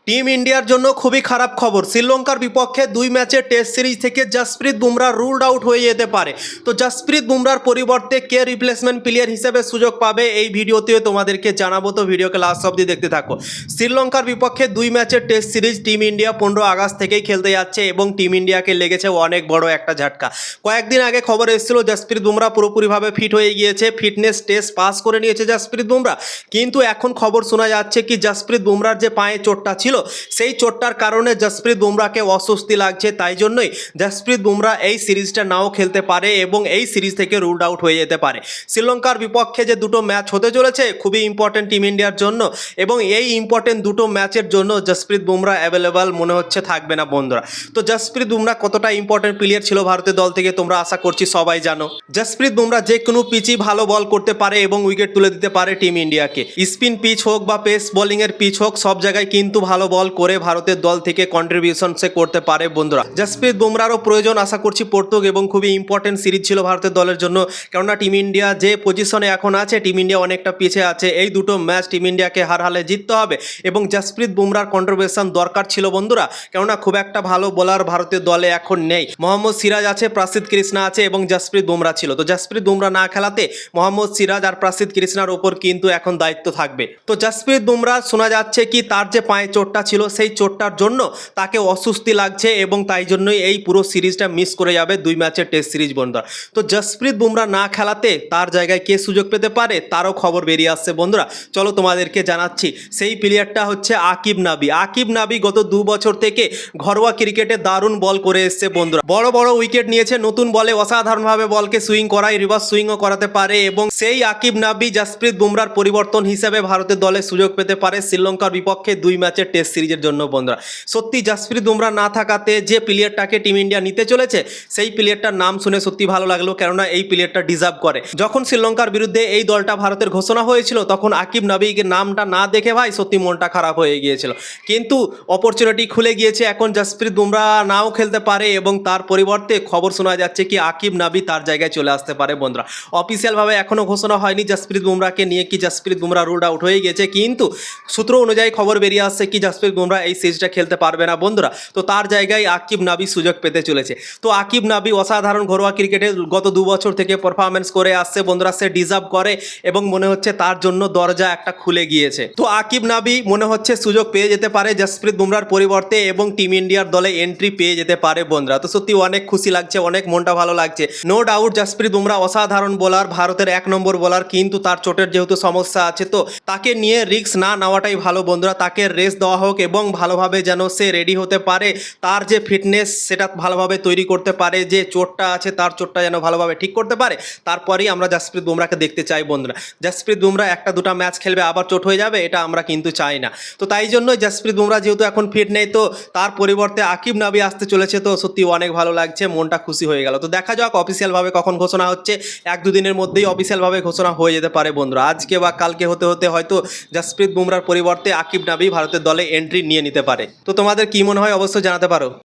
Team ইন্ডিয়ার জন্য খুবই খারাপ খবর। শ্রীলঙ্কার বিপক্ষে 2 ম্যাচের টেস্ট সিরিজ থেকে জসপ্রীত বুমরা রুলড আউট হয়ে যেতে পারে। তো জসপ্রীত বুমরার পরিবর্তে কে রিপ্লেসমেন্ট প্লেয়ার হিসেবে সুযোগ পাবে এই ভিডিওতে তোমাদেরকে জানাবো, তো ভিডিওকে লাস্ট অবধি দেখতে থাকো। শ্রীলঙ্কার বিপক্ষে 2 ম্যাচের test series team India 15 August থেকেই খেলতে যাচ্ছে এবং টিম ইন্ডিয়াকে লেগেছে অনেক বড় একটা ঝাটকা। কয়েকদিন আগে খবর এসেছিল জসপ্রীত বুমরা পুরোপুরিভাবে ফিট হয়ে গিয়েছে, ফিটনেস টেস্ট পাস করে নিয়েছে জসপ্রীত বুমরা। কিন্তু এখন খবর শোনা যাচ্ছে কি জসপ্রীত বুমরার যে পায়ে চোটটা ছিল সেই চোটটার কারণে জসপ্রীত বুমরাকে অস্বস্তি লাগছে, তাই জন্যই জসপ্রীত বুমরা এই সিরিজটা নাও খেলতে পারে এবং এই সিরিজ থেকে রুলড আউট হয়ে যেতে পারে। শ্রীলঙ্কার বিপক্ষে যে দুটো ম্যাচ হতে চলেছে খুবই ইম্পর্টেন্ট টিম ইন্ডিয়ার জন্য, এবং এই ইম্পর্টেন্ট দুটো ম্যাচের জন্য জসপ্রীত বুমরা অ্যাভেলেবল মনে হচ্ছে থাকবে না বন্ধুরা। তো জসপ্রীত বুমরা কতটা ইম্পর্টেন্ট প্লেয়ার ছিল ভারতের দল থেকে তোমরা আশা করছি সবাই জানো। জসপ্রীত বুমরা যে কোনো পিচই ভালো বল করতে পারে এবং উইকেট তুলে দিতে পারে টিম ইন্ডিয়াকে। স্পিন পিচ হোক বা পেস বোলিংয়ের পিচ হোক, সব জায়গায় কিন্তু ভালো বল করে ভারতের দল থেকে কন্ট্রিবিউশন সে করতে পারে বন্ধুরা। জসপ্রীত বুমরারও প্রয়োজন আশা করছি পড়তো এবং খুবই ইম্পর্টেন্ট সিরিজ ছিল ভারতের দলের জন্য, কেননা টিম ইন্ডিয়া যে পজিশনে এখন আছে টিম ইন্ডিয়া অনেকটা পিছিয়ে আছে। এই দুটো ম্যাচ টিম ইন্ডিয়াকে হার হালে জিততে হবে এবং জসপ্রীত বুমরার কন্ট্রিবিউশন দরকার ছিল বন্ধুরা, কেননা খুব একটা ভালো বোলার ভারতের দলে এখন নেই। মোহাম্মদ সিরাজ আছে, প্রাসিদ কৃষ্ণা আছে এবং জসপ্রীত বুমরা ছিল। তো জসপ্রীত বুমরা না খেলাতে মোহাম্মদ সিরাজ আর প্রাসিদ কৃষ্ণার ওপর কিন্তু এখন দায়িত্ব থাকবে। তো জসপ্রীত বুমরা শোনা যাচ্ছে কি তার যে পায়ে চোটটা ছিল সেই চোটটার জন্য তাকে অস্বস্তি লাগছে এবং তাই জন্যই এই পুরো সিরিজটা মিস করে যাবে 2 ম্যাচের টেস্ট সিরিজ বন্ধুরা। তো জসপ্রীত বুমরা না খেলাতে তার জায়গায় কে সুযোগ পেতে পারে তারও খবর বেরিয়ে আসছে বন্ধুরা। চলো তোমাদেরকে জানাচ্ছি। সেই প্লেয়ারটা হচ্ছে আকিব নাবি। আকিব নাবি গত 2 বছর থেকে ঘরোয়া ক্রিকেটে দারুণ বল করে এসছে বন্ধুরা, বড় বড় উইকেট নিয়েছে। নতুন বলে অসাধারণভাবে বলকে সুইং করায়, রিভার্স সুইংও করাতে পারে এবং সেই আকিব নাবি জসপ্রীত বুমরার পরিবর্তন হিসেবে ভারতের দলে সুযোগ পেতে পারে শ্রীলঙ্কার বিপক্ষে 2 ম্যাচের টেস্ট সিরিজের জন্য বন্ধুরা। সত্যি জসপ্রীত বুমরা না থাকাতে যে প্লেয়ারটাকে টিম ইন্ডিয়া নিতে চলেছে সেই প্লেয়ারটার নাম শুনে সত্যি ভালো লাগলো, কেননা এই প্লেয়ারটা ডিজার্ভ করে। যখন শ্রীলঙ্কার বিরুদ্ধে এই দলটা ভারতের ঘোষণা হয়েছিল তখন আকিব নাবিকে নামটা না দেখে ভাই সত্যি মনটা খারাপ হয়ে গিয়েছিল, কিন্তু অপরচুনিটি খুলে গিয়েছে। এখন জসপ্রীত বুমরা নাও খেলতে পারে এবং তার পরিবর্তে খবর শোনা যাচ্ছে কি আকিব নাবি তার জায়গায় চলে আসতে পারে বন্ধুরা। অফিসিয়ালভাবে এখনও ঘোষণা হয়নি জসপ্রীত বুমরাকে নিয়ে কি জসপ্রীত বুমরা রুলড আউট হয়ে গেছে, কিন্তু সূত্র অনুযায়ী খবর বেরিয়ে আসছে কি জসপ্রীত বুমরা এই সিরিজটা খেলতে পারবে না বন্ধুরা। তো তার জায়গায় আকিব নাবি সুযোগ পেতে চলেছে। তো আকিব নাবি অসাধারণ ঘরোয়া ক্রিকেটে গত 2 বছর থেকে পারফরমেন্স করে আসছে বন্ধুরা, সে ডিজার্ভ করে এবং মনে হচ্ছে তার জন্য দরজা একটা খুলে গিয়েছে। তো আকিব নাবি মনে হচ্ছে সুযোগ পেয়ে যেতে পারে জসপ্রীত বুমরার পরিবর্তে এবং টিম ইন্ডিয়ার দলে এন্ট্রি পেয়ে যেতে পারে বন্ধুরা। তো সত্যি অনেক খুশি লাগছে, অনেক মনটা ভালো লাগছে। নো ডাউট জসপ্রীত বুমরা অসাধারণ বোলার, ভারতের 1 নম্বর বোলার, কিন্তু তার চোটের যেহেতু সমস্যা আছে তো তাকে নিয়ে রিস্ক না নেওয়াটাই ভালো বন্ধুরা। তাকে রেস্ট দেওয়া হোক এবং ভালোভাবে যেন সে রেডি হতে পারে, তার যে ফিটনেস সেটা ভালোভাবে তৈরি করতে পারে, যে চোটটা আছে তার চোটটা যেন ভালোভাবে ঠিক করতে পারে, তারপরেই আমরা জসপ্রীত বুমরাকে দেখতে চাই বন্ধুরা। জসপ্রীত বুমরা 1-2টা ম্যাচ খেলবে আবার চোট হয়ে যাবে, এটা আমরা কিন্তু চাই না। তো তাই জন্যই জসপ্রীত বুমরা যেহেতু এখন ফিট নেই তো তার পরিবর্তে আকিব নাবি আসতে চলেছে, তো সত্যি অনেক ভালো লাগছে, মনটা খুশি হয়ে গেল। তো দেখা যাক অফিসিয়ালভাবে কখন ঘোষণা হচ্ছে, 1-2 দিনের মধ্যেই অফিসিয়ালভাবে ঘোষণা হয়ে যেতে পারে বন্ধুরা। আজকে বা কালকে হতে হতে হয়তো জসপ্রীত বুমরার পরিবর্তে আকিব নাবি ভারতের দলে এন্ট্রি নিয়ে নিতে পারে। তো তোমাদের কি মনে হয় অবশ্যই জানাতে পারো।